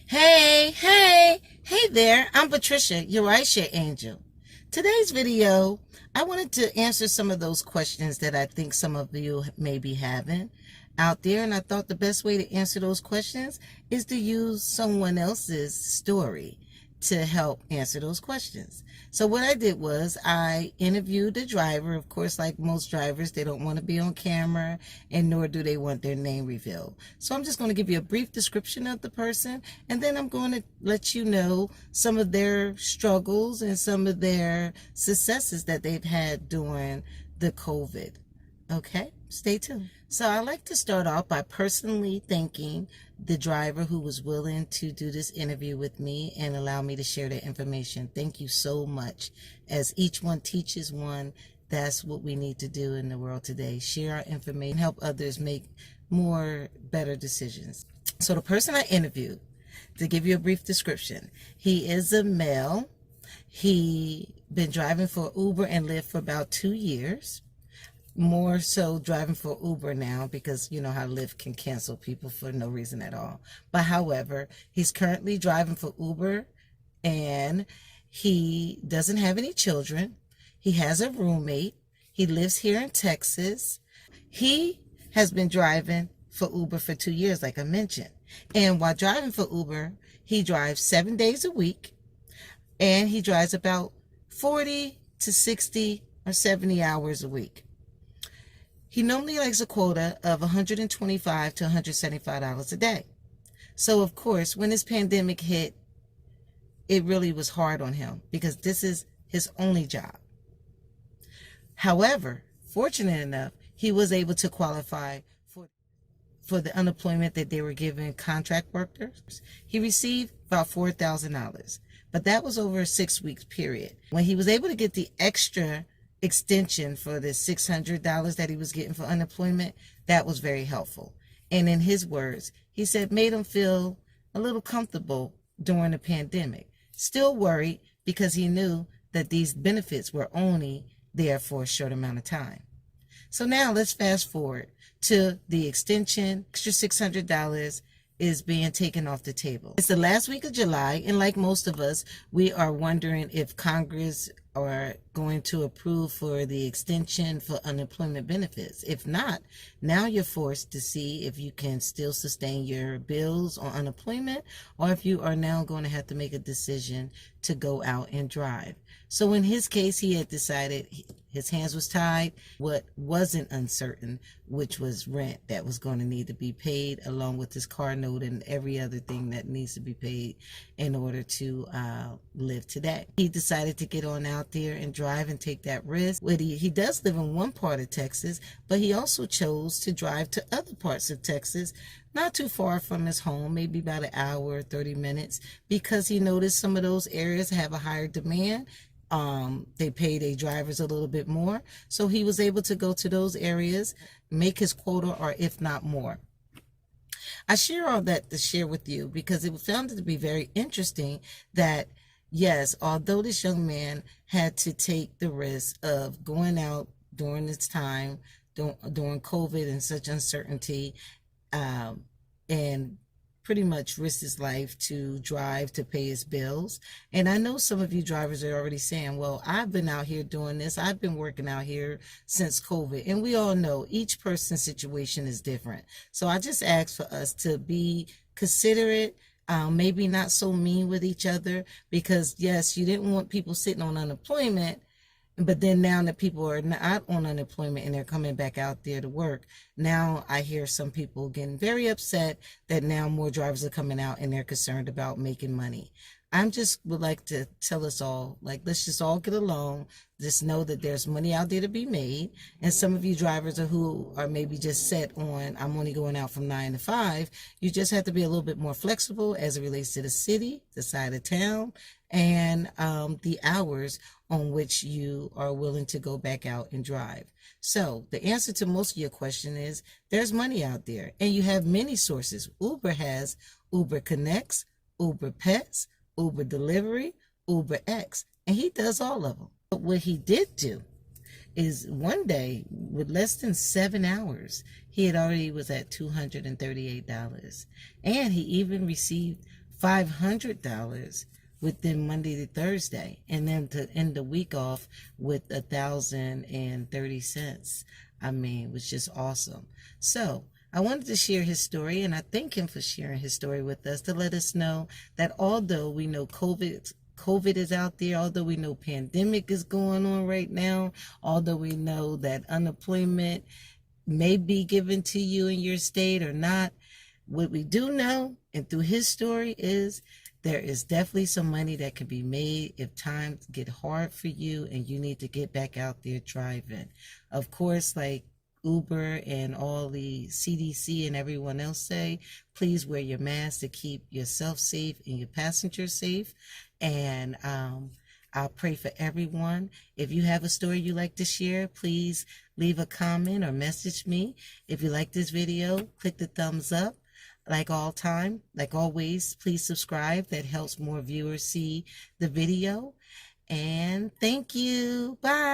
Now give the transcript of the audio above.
Hey there, I'm Patricia, your rideshare angel. Today's video, I wanted to answer some of those questions that I think some of you may be having out there, and I thought the best way to answer those questions is to use someone else's story to help answer those questions. So what I did was I interviewed the driver. Of course, like most drivers, they don't want to be on camera, and nor do they want their name revealed. So I'm just going to give you a brief description of the person, and then I'm going to let you know some of their struggles and some of their successes that they've had during the COVID. Okay, stay tuned. So I like to start off by personally thanking the driver who was willing to do this interview with me and allow me to share their information. Thank you so much. As each one teaches one, that's what we need to do in the world today. Share our information, help others make more better decisions. So the person I interviewed, to give you a brief description, he is a male. He been driving for Uber and Lyft for about 2 years. More so driving for Uber now because you know how Lyft can cancel people for no reason at all. But however, he's currently driving for Uber and he doesn't have any children. He has a roommate. He lives here in Texas. He has been driving for Uber for 2 years, like I mentioned. And while driving for Uber, he drives 7 days a week and he drives about 40 to 60 or 70 hours a week. He normally likes a quota of $125 to $175 a day. So, of course, when this pandemic hit, it really was hard on him because this is his only job. However, fortunate enough, he was able to qualify for the unemployment that they were giving contract workers. He received about $4,000, but that was over a 6-week period. When he was able to get the extra extension for the $600 that he was getting for unemployment, that was very helpful. And in his words, he said made him feel a little comfortable during the pandemic. Still worried because he knew that these benefits were only there for a short amount of time. So now let's fast forward to the extension. Extra $600 is being taken off the table. It's the last week of July, and like most of us, we are wondering if Congress are going to approve for the extension for unemployment benefits. If not, now you're forced to see if you can still sustain your bills on unemployment or if you are now going to have to make a decision to go out and drive. So in his case, he had decided his hands was tied. What wasn't uncertain, which was rent that was going to need to be paid along with his car note and every other thing that needs to be paid in order to live today. He decided to get on out there and drive and take that risk. He does live in one part of Texas, but he also chose to drive to other parts of Texas, not too far from his home, maybe about an hour, 30 minutes, because he noticed some of those areas have a higher demand. They pay their drivers a little bit more. So he was able to go to those areas, make his quota, or if not more. I share all that to share with you because it found it to be very interesting that, yes, although this young man had to take the risk of going out during this time, during COVID and such uncertainty, and pretty much risk his life to drive to pay his bills. And I know some of you drivers are already saying, well, I've been out here doing this. I've been working out here since COVID. And we all know each person's situation is different. So I just ask for us to be considerate, maybe not so mean with each other, because yes, you didn't want people sitting on unemployment. But then now that people are not on unemployment and they're coming back out there to work, now I hear some people getting very upset that now more drivers are coming out and they're concerned about making money. I just would like to tell us all, like, let's just all get along. Just know that there's money out there to be made. And some of you drivers who are maybe just set on, I'm only going out from 9 to 5. You just have to be a little bit more flexible as it relates to the city, the side of town, and the hours on which you are willing to go back out and drive. So the answer to most of your question is there's money out there and you have many sources. Uber has Uber Connects, Uber Pets, Uber Delivery, Uber X, and he does all of them. But what he did do is one day, with less than 7 hours, he had already was at $238. And he even received $500 within Monday to Thursday, and then to end the week off with $1,030. I mean, it was just awesome. So I wanted to share his story, and I thank him for sharing his story with us to let us know that although we know COVID is out there, although we know pandemic is going on right now, although we know that unemployment may be given to you in your state or not, what we do know, and through his story, is there is definitely some money that can be made if times get hard for you and you need to get back out there driving. Of course, like Uber and all the CDC and everyone else say, please wear your mask to keep yourself safe and your passengers safe. And I'll pray for everyone. If you have a story you'd like to share, please leave a comment or message me. If you like this video, click the thumbs up. Like always, please subscribe. That helps more viewers see the video. And thank you. Bye.